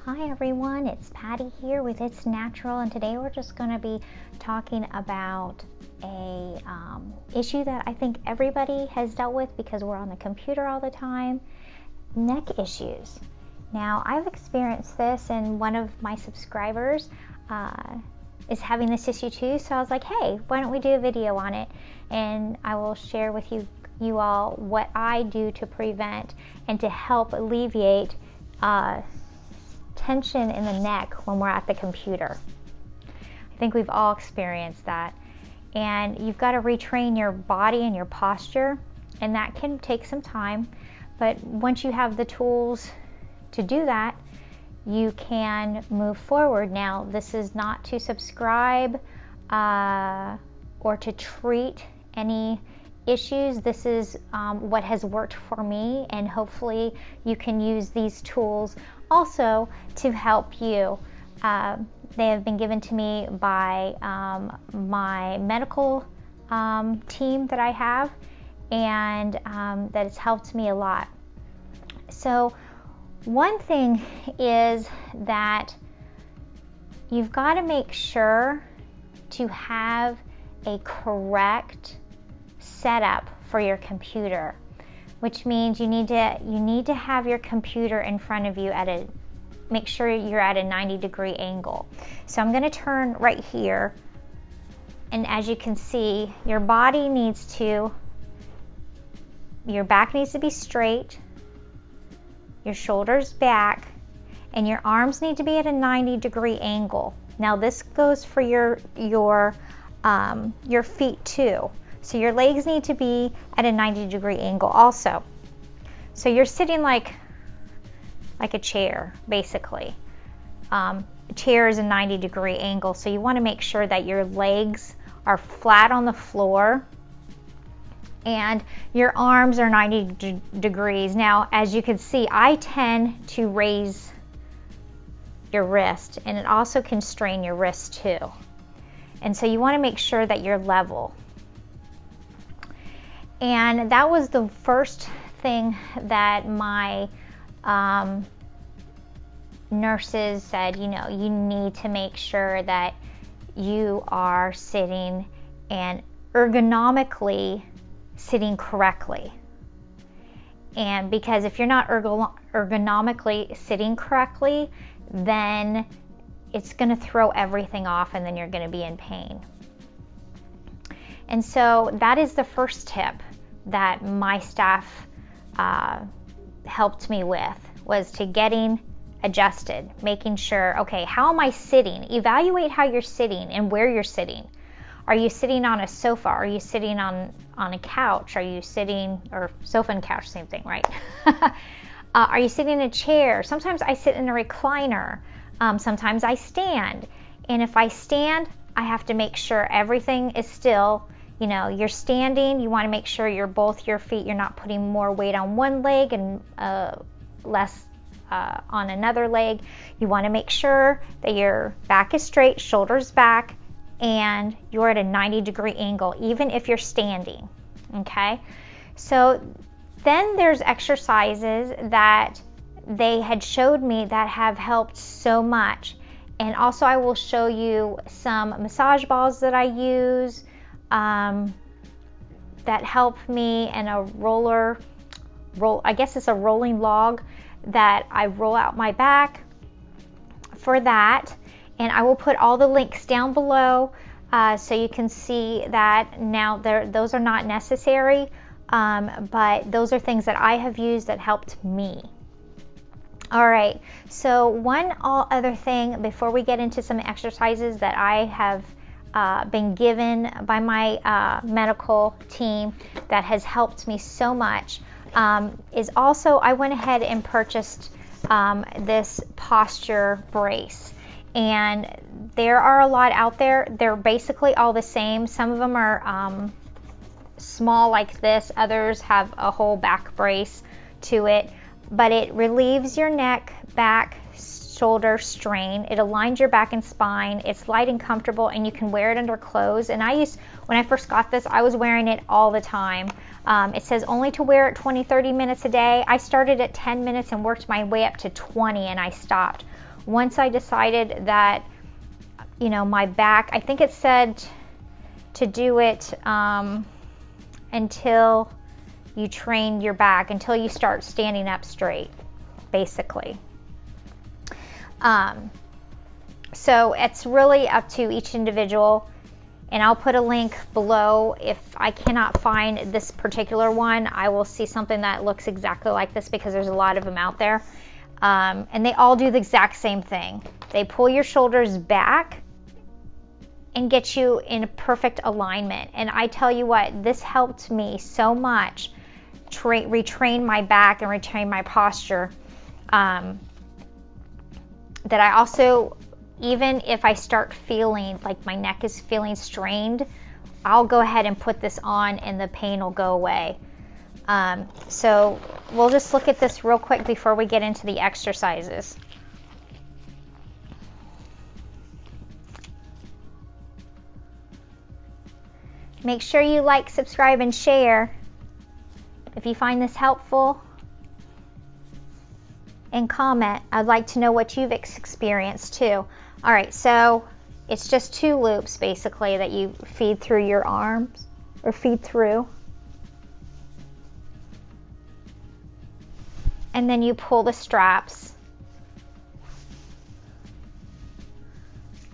Hi everyone, it's Patty here with It's Natural, and today we're just going to be talking about a issue that I think everybody has dealt with because we're on the computer all the time: neck issues. Now, I've experienced this, and one of my subscribers is having this issue too, so I was like, hey, why don't we do a video on it, and I will share with you all what I do to prevent and to help alleviate tension in the neck when we're at the computer. I think we've all experienced that, and you've got to retrain your body and your posture, and that can take some time, but once you have the tools to do that, you can move forward. Now, this is not to subscribe or to treat any issues. This is what has worked for me, and hopefully you can use these tools also to help you. They have been given to me by my medical team that I have, and that has helped me a lot. So one thing is that you've got to make sure to have a correct setup for your computer, which means you need to have your computer in front of you make sure you're at a 90-degree angle. So I'm going to turn right here, and as you can see, your back needs to be straight, your shoulders back, and your arms need to be at a 90-degree angle. Now this goes for your feet too. So your legs need to be at a 90-degree angle also. So you're sitting like a chair, basically. A chair is a 90-degree angle, so you want to make sure that your legs are flat on the floor and your arms are 90 degrees. Now, as you can see, I tend to raise your wrist, and it also can strain your wrist too. And so you want to make sure that you're level. And that was the first thing that my nurses said, you need to make sure that you are sitting and ergonomically sitting correctly. And because if you're not ergonomically sitting correctly, then it's going to throw everything off, and then you're going to be in pain. And so that is the first tip that my staff helped me with, was to getting adjusted, making sure, okay, how am I sitting? Evaluate how you're sitting and where you're sitting. Are you sitting on a sofa? Are you sitting on a couch? Are you sitting, or sofa and couch, same thing, right? Are you sitting in a chair? Sometimes I sit in a recliner. Sometimes I stand. And if I stand, I have to make sure everything is still. You're standing, you want to make sure both your feet, you're not putting more weight on one leg and less on another leg. You want to make sure that your back is straight, shoulders back, and you're at a 90-degree angle, even if you're standing, okay? So then there's exercises that they had showed me that have helped so much. And also I will show you some massage balls that I use that help me, and I guess it's a rolling log that I roll out my back for that. And I will put all the links down below so you can see that. Now those are not necessary, but those are things that I have used that helped me. All right, so one other thing before we get into some exercises that I have been given by my medical team that has helped me so much is also I went ahead and purchased this posture brace. And there are a lot out there. They're basically all the same. Some of them are small like this. Others have a whole back brace to it. But it relieves your neck, back, shoulder strain. It aligns your back and spine. It's light and comfortable, and you can wear it under clothes. And when I first got this, I was wearing it all the time. It says only to wear it 20-30 minutes a day. I started at 10 minutes and worked my way up to 20, and I stopped. once I decided that, you know, my back, I think it said to do it until you train your back, until you start standing up straight, basically. So it's really up to each individual, and I'll put a link below. If I cannot find this particular one, I will see something that looks exactly like this, because there's a lot of them out there. And they all do the exact same thing. They pull your shoulders back and get you in a perfect alignment. And I tell you what, this helped me so much retrain my back and retrain my posture, that I also, even if I start feeling like my neck is feeling strained, I'll go ahead and put this on and the pain will go away. So we'll just look at this real quick before we get into the exercises. Make sure you like, subscribe, and share if you find this helpful. And comment. I'd like to know what you've experienced too. All right, so it's just 2 loops basically that you feed through your arms, or feed through. And then you pull the straps.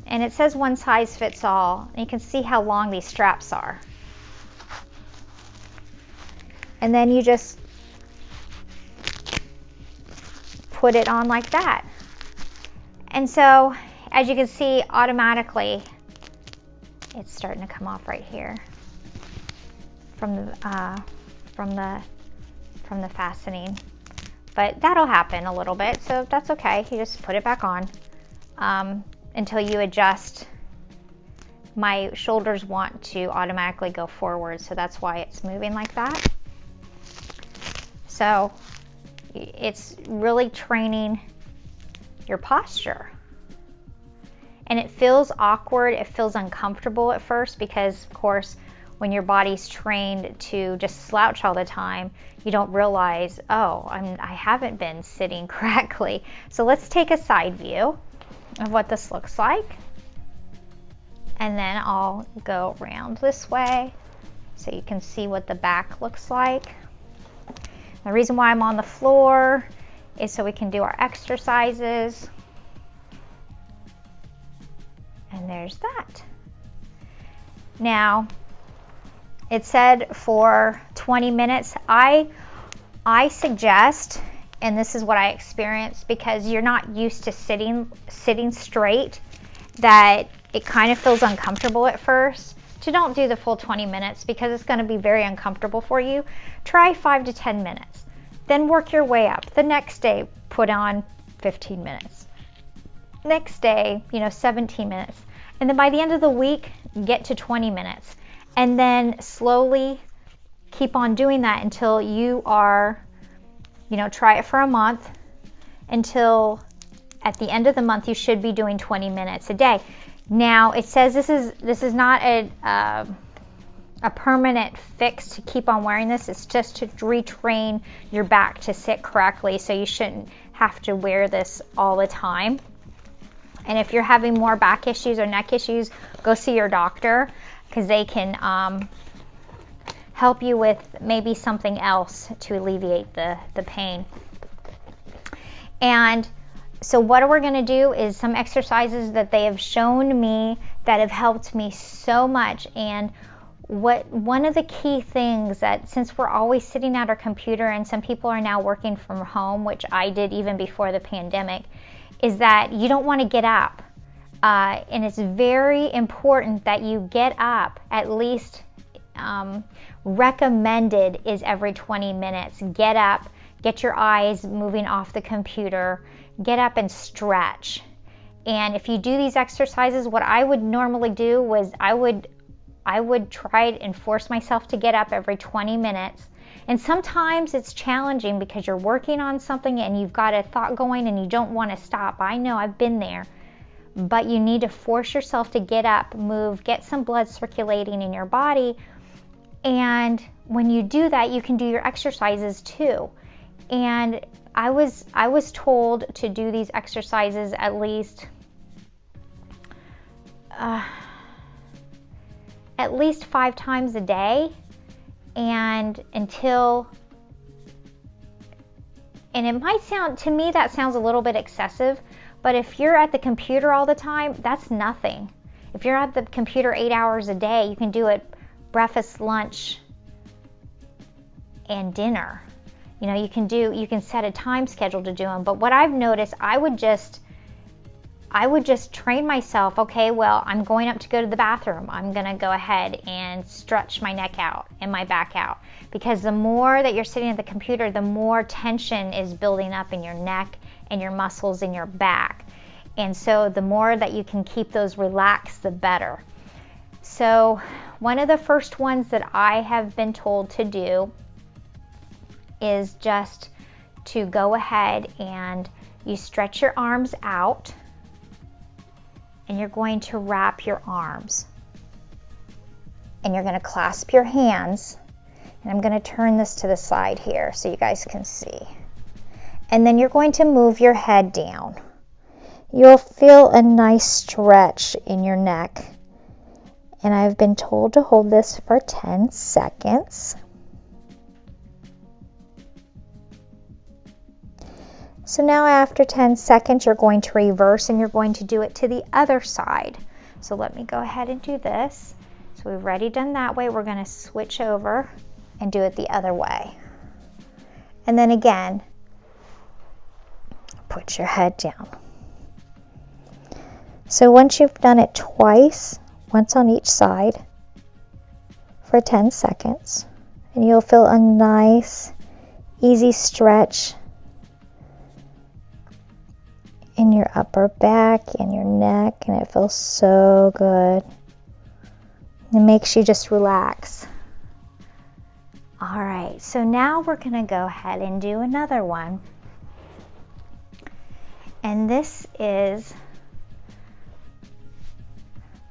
And it says one size fits all. And you can see how long these straps are. And then you just put it on like that. And so, as you can see, automatically, it's starting to come off right here from the fastening. But that'll happen a little bit, so that's okay. You just put it back on until you adjust. My shoulders want to automatically go forward, so that's why it's moving like that. So it's really training your posture. And it feels awkward, it feels uncomfortable at first, because of course when your body's trained to just slouch all the time, you don't realize, oh, I haven't been sitting correctly. So let's take a side view of what this looks like. And then I'll go around this way so you can see what the back looks like. The reason why I'm on the floor is so we can do our exercises. And there's that. Now, it said for 20 minutes. I suggest, and this is what I experienced, because you're not used to sitting straight, that it kind of feels uncomfortable at first. So don't do the full 20 minutes because it's going to be very uncomfortable for you. Try 5 to 10 minutes. Then work your way up. The next day, put on 15 minutes. Next day, 17 minutes. And then by the end of the week, get to 20 minutes. And then slowly keep on doing that until you are, try it for a month, until at the end of the month you should be doing 20 minutes a day. Now it says this is not a permanent fix to keep on wearing this. It's just to retrain your back to sit correctly, so you shouldn't have to wear this all the time. And if you're having more back issues or neck issues, go see your doctor, because they can help you with maybe something else to alleviate the pain. And so what we're going to do is some exercises that they have shown me that have helped me so much. And one of the key things, that since we're always sitting at our computer, and some people are now working from home, which I did even before the pandemic, is that you don't want to get up. And it's very important that you get up at least, recommended is every 20 minutes. Get up, get your eyes moving off the computer, get up and stretch. And if you do these exercises, what I would normally do was I would try and force myself to get up every 20 minutes. And sometimes it's challenging because you're working on something and you've got a thought going and you don't want to stop. I know, I've been there. But you need to force yourself to get up, move, get some blood circulating in your body. And when you do that, you can do your exercises too. And I was told to do these exercises at least 5 times a day, and it might sound, to me that sounds a little bit excessive, but if you're at the computer all the time, that's nothing. If you're at the computer 8 hours a day, you can do it breakfast, lunch, and dinner. You know, you can set a time schedule to do them. But what I've noticed, I would just train myself, okay, well, I'm going up to go to the bathroom. I'm going to go ahead and stretch my neck out and my back out. Because the more that you're sitting at the computer, the more tension is building up in your neck and your muscles in your back. And so the more that you can keep those relaxed, the better. So one of the first ones that I have been told to do is just to go ahead and you stretch your arms out, and you're going to wrap your arms. And you're going to clasp your hands. And I'm going to turn this to the side here so you guys can see. And then you're going to move your head down. You'll feel a nice stretch in your neck. And I've been told to hold this for 10 seconds. So now after 10 seconds, you're going to reverse and you're going to do it to the other side. So let me go ahead and do this. So we've already done that way. We're going to switch over and do it the other way. And then again, put your head down. So once you've done it twice, once on each side for 10 seconds, and you'll feel a nice, easy stretch in your upper back and your neck, and it feels so good. It makes you just relax. All right, so now we're going to go ahead and do another one. And this is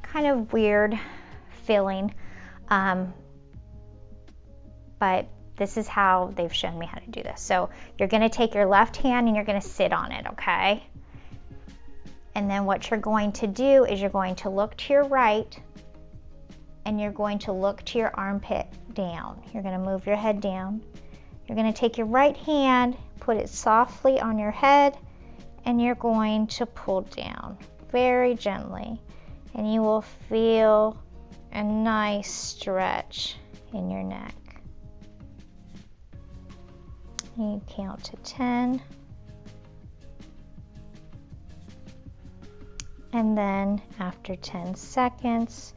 kind of weird feeling, but this is how they've shown me how to do this. So you're going to take your left hand and you're going to sit on it, okay? And then what you're going to do is you're going to look to your right and you're going to look to your armpit down. You're going to move your head down. You're going to take your right hand, put it softly on your head, and you're going to pull down very gently. And you will feel a nice stretch in your neck. You count to 10. And then after 10 seconds,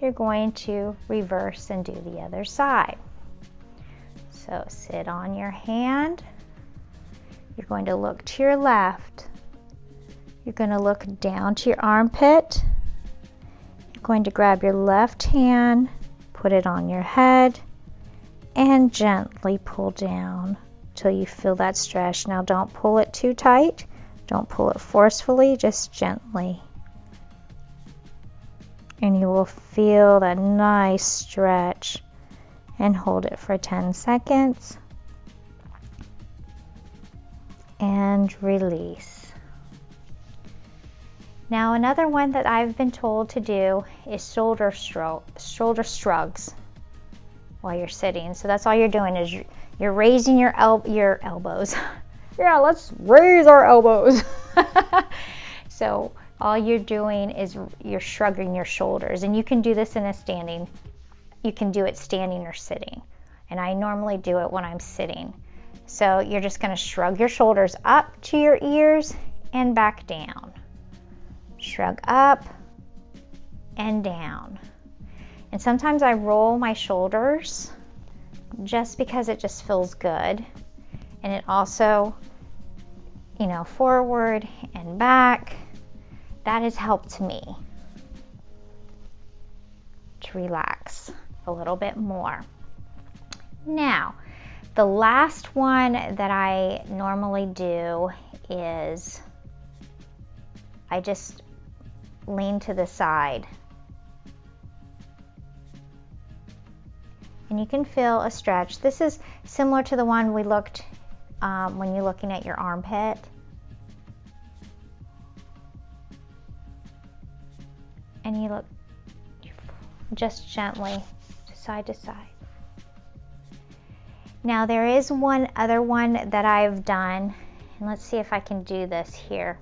you're going to reverse and do the other side. So sit on your hand. You're going to look to your left. You're going to look down to your armpit. You're going to grab your left hand, put it on your head, and gently pull down till you feel that stretch. Now don't pull it too tight. Don't pull it forcefully, just gently. And you will feel that nice stretch. And hold it for 10 seconds. And release. Now another one that I've been told to do is shoulder shrugs while you're sitting. So that's all you're doing is you're raising your elbows. Yeah, let's raise our elbows. So all you're doing is you're shrugging your shoulders, and you can do this in a standing. You can do it standing or sitting, and I normally do it when I'm sitting. So you're just going to shrug your shoulders up to your ears and back down. Shrug up and down. And sometimes I roll my shoulders just because it just feels good. And it also, forward and back, that has helped me to relax a little bit more. Now, the last one that I normally do is I just lean to the side. And you can feel a stretch. This is similar to the one we looked when you're looking at your armpit. And you look just gently side to side. Now there is one other one that I've done, and let's see if I can do this here.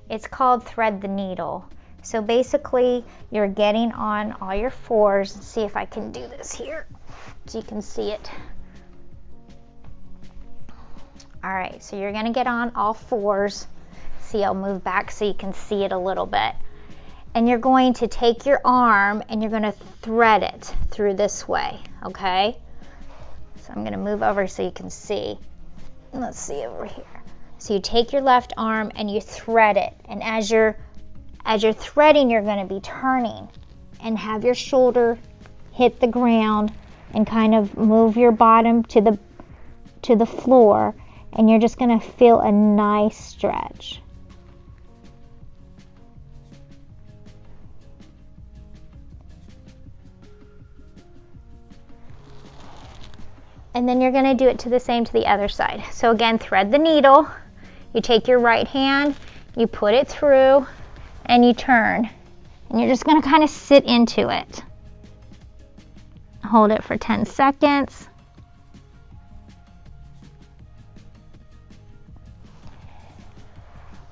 It's called thread the needle. So basically you're getting on all your fours. Let's see if I can do this here so you can see it. All right, so you're gonna get on all fours. See, I'll move back so you can see it a little bit. And you're going to take your arm and you're gonna thread it through this way, okay? So I'm gonna move over so you can see. Let's see over here. So you take your left arm and you thread it. And as you're threading, you're gonna be turning and have your shoulder hit the ground and kind of move your bottom to the floor. And you're just gonna feel a nice stretch. And then you're gonna do it to the other side. So again, thread the needle. You take your right hand, you put it through, and you turn. And you're just gonna kind of sit into it. Hold it for 10 seconds.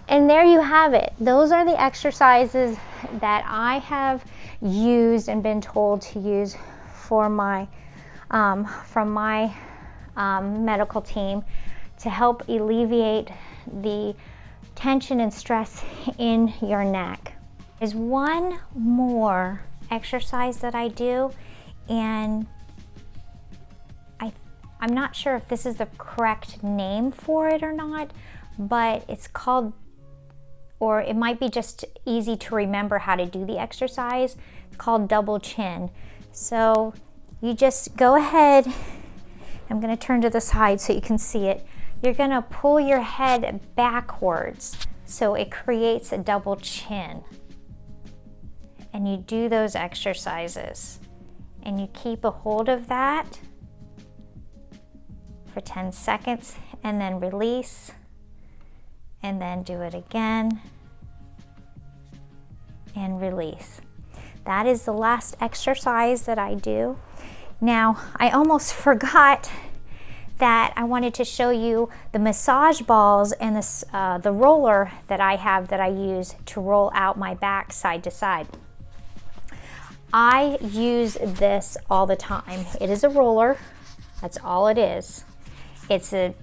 And there you have it. Those are the exercises that I have used and been told to use for my from my medical team to help alleviate the tension and stress in your neck. There's one more exercise that I do, and I'm not sure if this is the correct name for it or not, but it's called, or it might be just easy to remember how to do the exercise. It's called double chin. So you just go ahead, I'm gonna turn to the side so you can see it. You're gonna pull your head backwards so it creates a double chin. And you do those exercises. And you keep a hold of that for 10 seconds and then release. And then do it again and release. That is the last exercise that I do. Now, I almost forgot that I wanted to show you the massage balls and the roller that I have that I use to roll out my back side to side. I use this all the time. It is a roller, that's all it is. It's a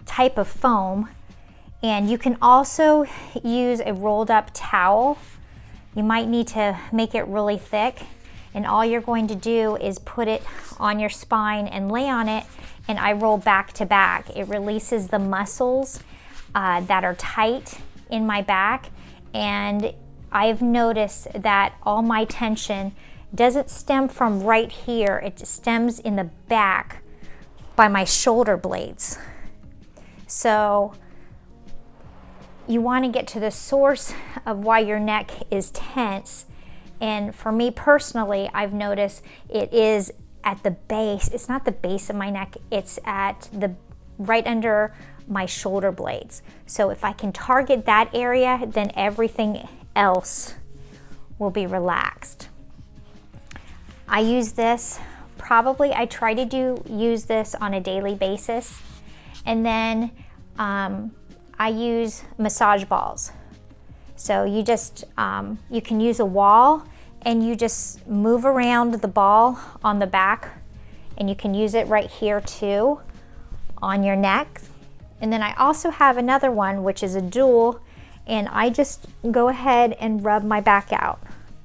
type of foam, and you can also use a rolled up towel. You might need to make it really thick, and all you're going to do is put it on your spine and lay on it, and I roll back to back. It releases the muscles that are tight in my back, and I've noticed that all my tension doesn't stem from right here, it stems in the back by my shoulder blades. So you want to get to the source of why your neck is tense. And for me personally, I've noticed it is at the base. It's not the base of my neck, it's at the right under my shoulder blades. So if I can target that area, then everything else will be relaxed. I use this, I try to use this on a daily basis. And then I use massage balls. So you just, you can use a wall and you just move around the ball on the back, and you can use it right here too on your neck. And then I also have another one which is a dual, and I just go ahead and rub my back out,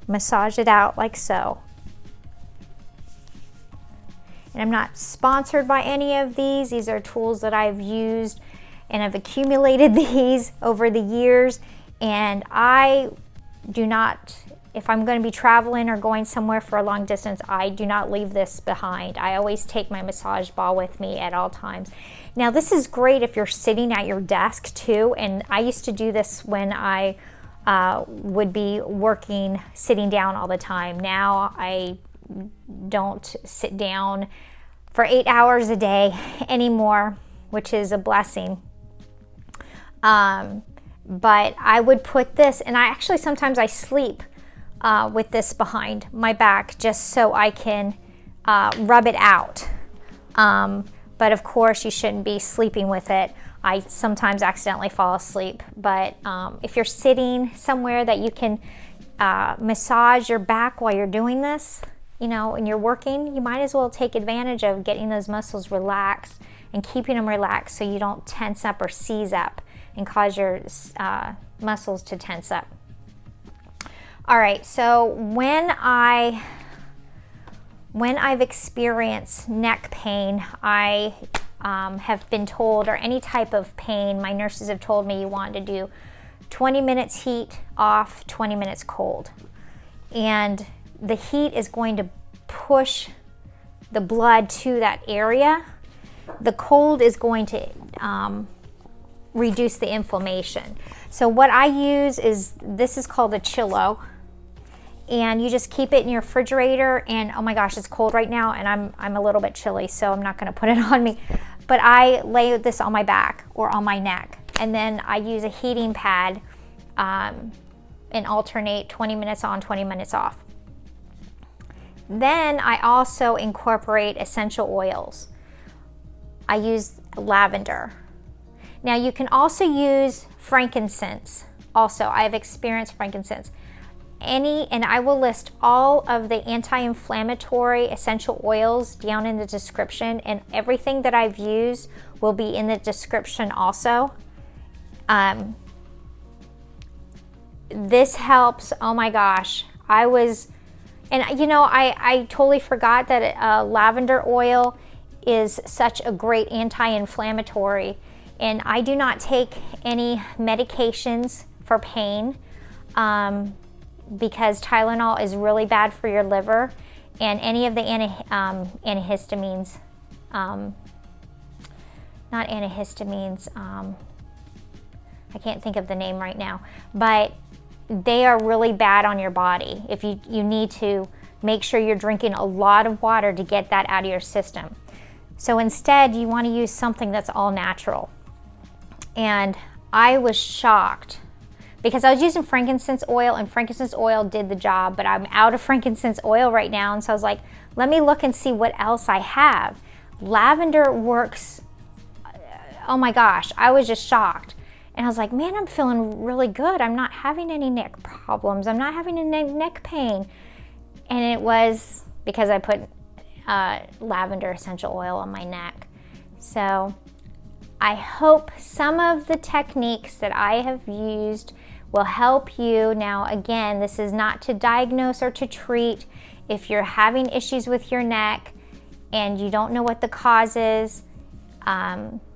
massage it out like so. And I'm not sponsored by any of these. These are tools that I've used, and I've accumulated these over the years. And I do not, if I'm going to be traveling or going somewhere for a long distance, I do not leave this behind. I always take my massage ball with me at all times. Now this is great if you're sitting at your desk too, and I used to do this when I would be working sitting down all the time. Now I don't sit down for 8 hours a day anymore, which is a blessing. But I would put this, and I actually sometimes I sleep with this behind my back just so I can rub it out. But of course you shouldn't be sleeping with it. I sometimes accidentally fall asleep, but if you're sitting somewhere that you can massage your back while you're doing this, you know, and you're working, you might as well take advantage of getting those muscles relaxed and keeping them relaxed so you don't tense up or seize up and cause your muscles to tense up. All right, so when I've experienced neck pain, I have been told, or any type of pain, my nurses have told me you want to do 20 minutes heat off, 20 minutes cold. And the heat is going to push the blood to that area. The cold is going to reduce the inflammation. So what I use is, this is called a Chillo. And you just keep it in your refrigerator, and oh my gosh, it's cold right now, and I'm a little bit chilly, so I'm not gonna put it on me. But I lay this on my back or on my neck, and then I use a heating pad and alternate 20 minutes on, 20 minutes off. Then I also incorporate essential oils. I use lavender. Now you can also use frankincense. Also, I've experienced frankincense. And I will list all of the anti-inflammatory essential oils down in the description, and everything that I've used will be in the description also. This helps. Oh my gosh, and you know, I totally forgot that lavender oil is such a great anti-inflammatory, and I do not take any medications for pain because Tylenol is really bad for your liver, and any of the antihistamines, not antihistamines, I can't think of the name right now, but they are really bad on your body. If you need to make sure you're drinking a lot of water to get that out of your system. So instead, you want to use something that's all natural. And I was shocked because I was using frankincense oil, and frankincense oil did the job, but I'm out of frankincense oil right now, and so I was like, let me look and see what else I have. Lavender works. Oh my gosh, I was just shocked. And I was like, man, I'm feeling really good. I'm not having any neck problems. I'm not having any neck pain. And it was because I put lavender essential oil on my neck. So I hope some of the techniques that I have used will help you. Now, again, this is not to diagnose or to treat. If you're having issues with your neck and you don't know what the cause is,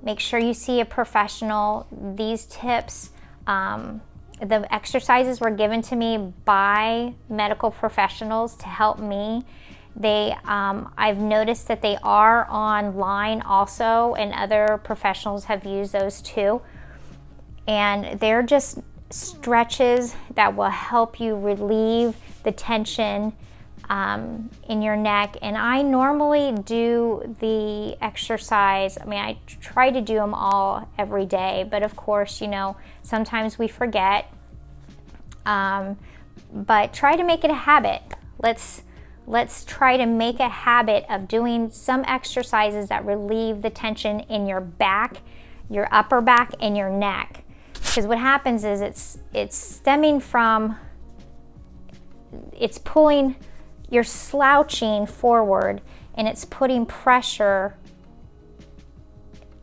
make sure you see a professional. These tips, the exercises were given to me by medical professionals to help me. I've noticed that they are online also, and other professionals have used those too. And they're just stretches that will help you relieve the tension in your neck. And I normally do the exercise. I mean, I try to do them all every day, but of course, you know, sometimes we forget. But try to make it a habit. Let's try to make a habit of doing some exercises that relieve the tension in your back, your upper back, and your neck. Because what happens is it's stemming from, it's pulling, you're slouching forward, and it's putting pressure.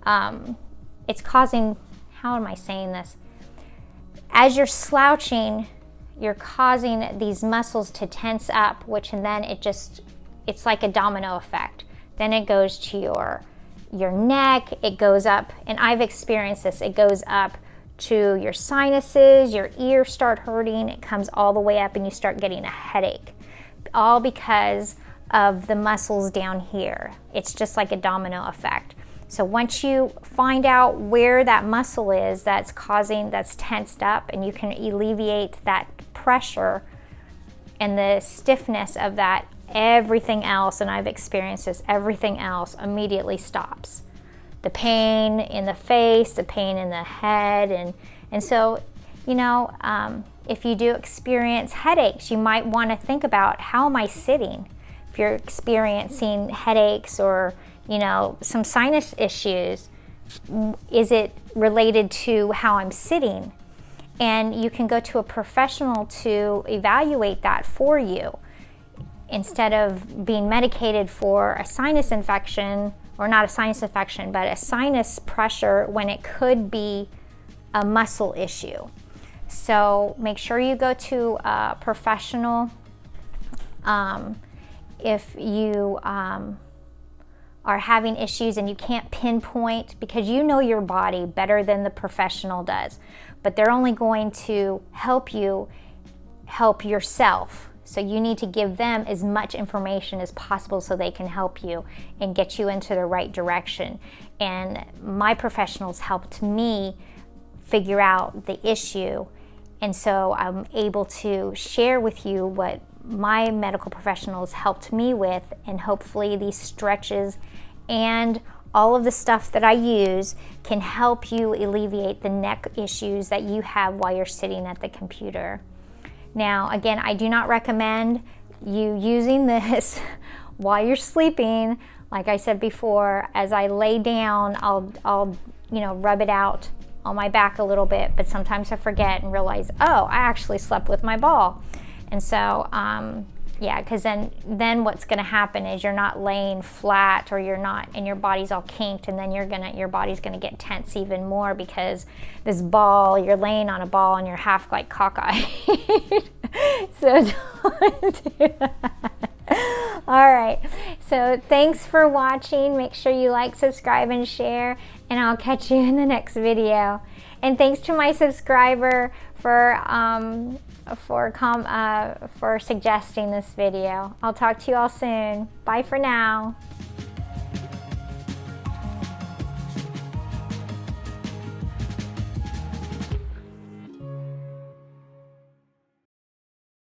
It's causing, how am I saying this? As you're slouching, you're causing these muscles to tense up, which, and then it's like a domino effect. Then it goes to your neck, it goes up, and I've experienced this, it goes up to your sinuses, your ears start hurting, it comes all the way up, and you start getting a headache. All because of the muscles down here. It's just like a domino effect. So once you find out where that muscle is that's tensed up, and you can alleviate that pressure and the stiffness of that everything else, and I've experienced this, everything else immediately stops. The pain in the face, the pain in the head, and so, you know, if you do experience headaches, you might want to think about, how am I sitting? If you're experiencing headaches or, you know, some sinus issues, is it related to how I'm sitting? And you can go to a professional to evaluate that for you, instead of being medicated for a sinus infection, or not a sinus infection, but a sinus pressure, when it could be a muscle issue. So make sure you go to a professional. If you are having issues and you can't pinpoint, because you know your body better than the professional does, but they're only going to help you help yourself. So you need to give them as much information as possible so they can help you and get you into the right direction. And my professionals helped me figure out the issue, and so I'm able to share with you what my medical professionals helped me with, and hopefully these stretches and all of the stuff that I use can help you alleviate the neck issues that you have while you're sitting at the computer. Now, again, I do not recommend you using this while you're sleeping. Like I said before, as I lay down, I'll you know, rub it out on my back a little bit, but sometimes I forget and realize, oh, I actually slept with my ball. And so, yeah, because then what's going to happen is you're not laying flat, or you're not, and your body's all kinked, and then your body's going to get tense even more, because this ball, you're laying on a ball and you're half like cockeyed. So don't do that. All right, so thanks for watching. Make sure you like, subscribe, and share, and I'll catch you in the next video. And thanks to my subscriber for suggesting this video. I'll talk to you all soon. Bye for now.